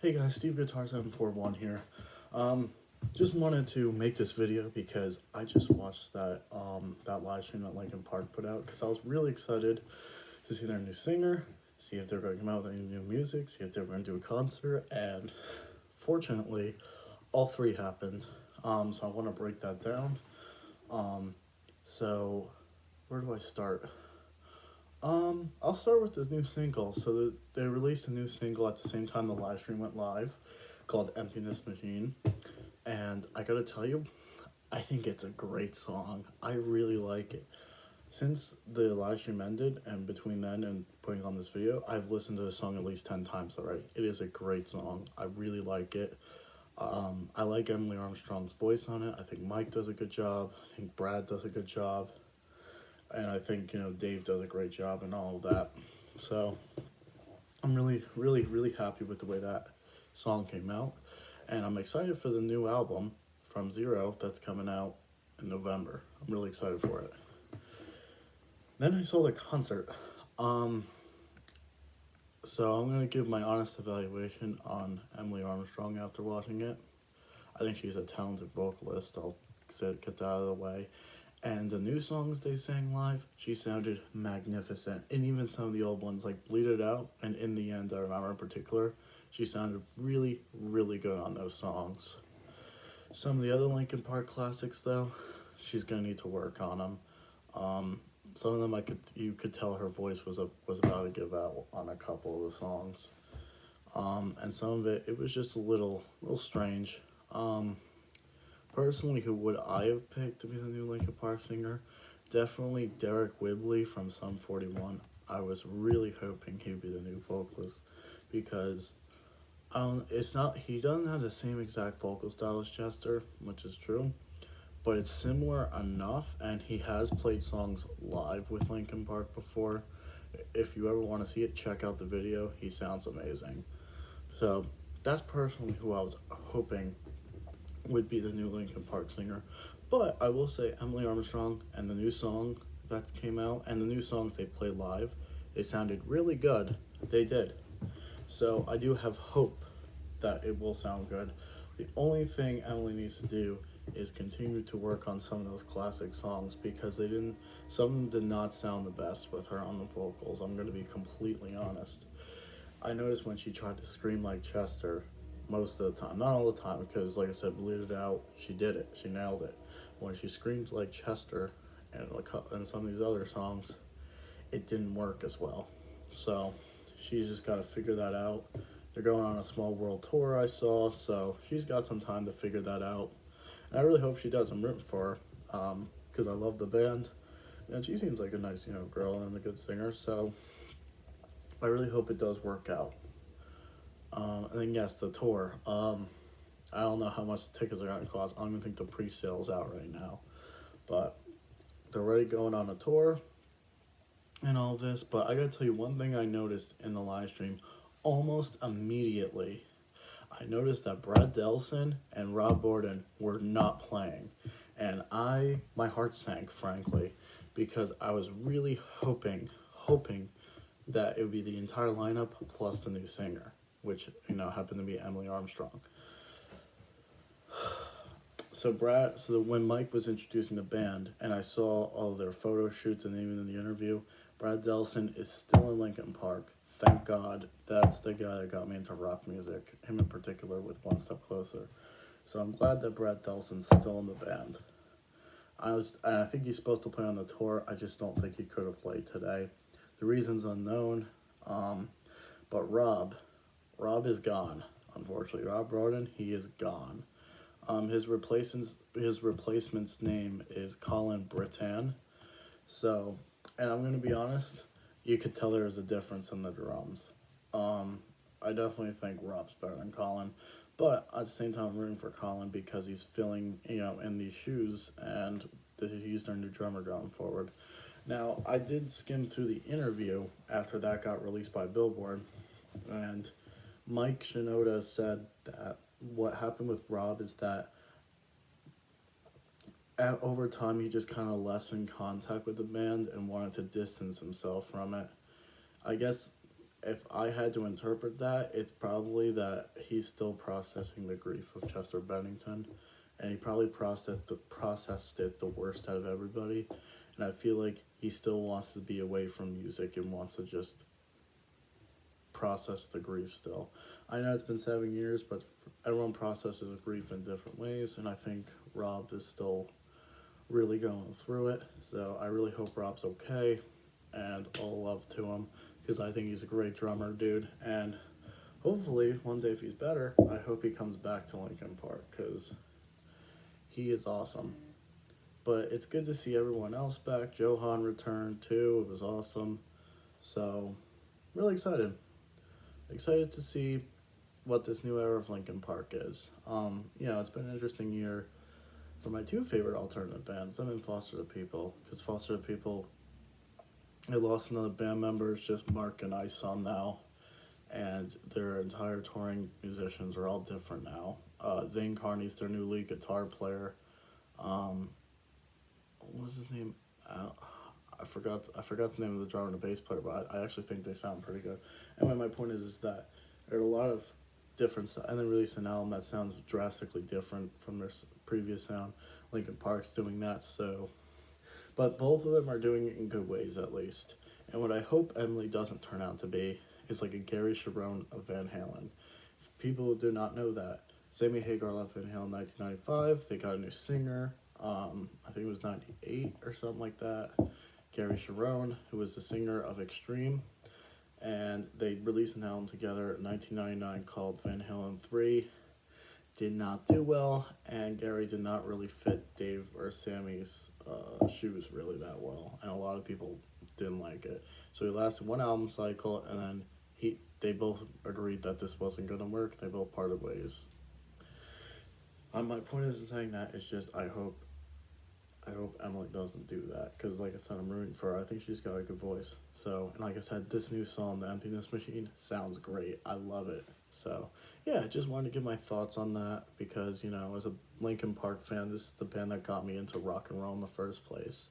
Hey guys, Steve Guitar 741 here. Um, just wanted to make this video because I just watched that live stream that Linkin Park put out because I was really excited to see their new singer, see if they're going to come out with any new music, see if they're going to do a concert, and fortunately, all three happened. So I want to break that down. Um, so where do I start? I'll start with this new single. They released a new single at the same time the live stream went live, called "Emptiness Machine," and I gotta tell you, I think it's a great song. I really like it. Since the live stream ended, and between then and putting on this video, I've listened to the song at least 10 times already. It is a great song. I really like it. I like Emily Armstrong's voice on it. I think Mike does a good job. I think Brad does a good job. And I think, Dave does a great job and all of that. So I'm really, really, really happy with the way that song came out. And I'm excited for the new album from Zero that's coming out in November. I'm really excited for it. Then I saw the concert. Um, so I'm going to give my honest evaluation on Emily Armstrong after watching it. I think she's a talented vocalist. I'll get that out of the way. And the new songs they sang live, she sounded magnificent. And even some of the old ones, like Bleed It Out and In the End, I remember in particular, she sounded really, really good on those songs. Some of the other Linkin Park classics, though, she's gonna need to work on them. Some of them you could tell her voice was about to give out on a couple of the songs. And some of it was just a little strange. Personally, who would I have picked to be the new Linkin Park singer? Definitely Derek Whibley from Sum 41. I was really hoping he'd be the new vocalist because he doesn't have the same exact vocal style as Chester, which is true, but it's similar enough, and he has played songs live with Linkin Park before. If you ever want to see it, check out the video. He sounds amazing. So that's personally who I was hoping would be the new Linkin Park singer. But I will say Emily Armstrong and the new song that came out and the new songs they played live, they sounded really good. They did. So I do have hope that it will sound good. The only thing Emily needs to do is continue to work on some of those classic songs because some of them did not sound the best with her on the vocals. I'm going to be completely honest. I noticed when she tried to scream like Chester, most of the time, not all the time, because like I said, Bleed It Out, she did it, she nailed it. When she screamed like Chester and some of these other songs, it didn't work as well. So she's just got to figure that out. They're going on a small world tour, I saw, so she's got some time to figure that out. And I really hope she does. I'm rooting for her because I love the band, and she seems like a nice, girl and a good singer. So I really hope it does work out. And then yes, the tour. I don't know how much the tickets are going to cost. I don't even think the pre-sale's out right now, but they're already going on a tour and all this. But I gotta tell you one thing I noticed in the live stream almost immediately. I noticed that Brad Delson and Rob Borden were not playing, and my heart sank, frankly, because I was really hoping that it would be the entire lineup plus the new singer, which happened to be Emily Armstrong. So when Mike was introducing the band, and I saw all their photo shoots and even in the interview, Brad Delson is still in Linkin Park. Thank God. That's the guy that got me into rock music, him in particular with One Step Closer. So I'm glad that Brad Delson's still in the band. I think he's supposed to play on the tour. I just don't think he could have played today. The reason's unknown. But Rob is gone. Unfortunately, Rob Borden, he is gone. His replacement's name is Colin Brittan. So, and I'm gonna be honest, you could tell there was a difference in the drums. I definitely think Rob's better than Colin, but at the same time, I'm rooting for Colin because he's filling, in these shoes, and he's their new drummer going forward. Now, I did skim through the interview after that got released by Billboard, and Mike Shinoda said that what happened with Rob is that over time he just kind of lessened contact with the band and wanted to distance himself from it. I guess if I had to interpret that, it's probably that he's still processing the grief of Chester Bennington, and he probably processed it the worst out of everybody. And I feel like he still wants to be away from music and wants to just process the grief still. I know it's been 7 years, but everyone processes grief in different ways, and I think Rob is still really going through it. So I really hope Rob's okay, and all love to him because I think he's a great drummer, dude. And hopefully one day if he's better, I hope he comes back to Linkin Park because he is awesome. But it's good to see everyone else back. Johan returned too. It was awesome. So really excited. Excited to see what this new era of Linkin Park is. It's been an interesting year for my two favorite alternative bands, them and Foster the People, because Foster the People, they lost another band member. It's just Mark and I saw now, and their entire touring musicians are all different now. Zane Carney's their new lead guitar player. What was his name? I forgot the name of the drummer and the bass player, but I actually think they sound pretty good. Anyway, my point is that there are a lot of different, and they released an album that sounds drastically different from their previous sound. Linkin Park's doing that, so, but both of them are doing it in good ways at least. And what I hope Emily doesn't turn out to be is like a Gary Sharon of Van Halen. If people do not know that, Sammy Hagar left Van Halen in 1995. They got a new singer. I think it was 98 or something like that. Gary Sharon, who was the singer of Extreme, and they released an album together in 1999 called Van Halen 3. Did not do well, and Gary did not really fit Dave or Sammy's shoes really that well, and a lot of people didn't like it. So he lasted one album cycle, and then they both agreed that this wasn't going to work. They both parted ways. My point isn't saying that. It's just I hope Emily doesn't do that because, like I said, I'm rooting for her. I think she's got a good voice. So, and like I said, this new song, The Emptiness Machine, sounds great. I love it. So, yeah, I just wanted to give my thoughts on that because, as a Linkin Park fan, this is the band that got me into rock and roll in the first place.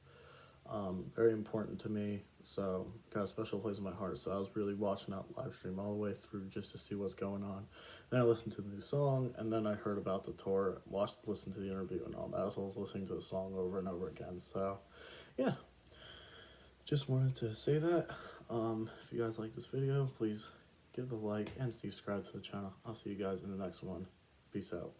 Very important to me, so got a special place in my heart. So I was really watching that live stream all the way through just to see what's going on. Then I listened to the new song, and then I heard about the tour, listened to the interview and all that. So I was listening to the song over and over again. So yeah, just wanted to say that. If you guys like this video, please give a like and subscribe to the channel. I'll see you guys in the next one. Peace out.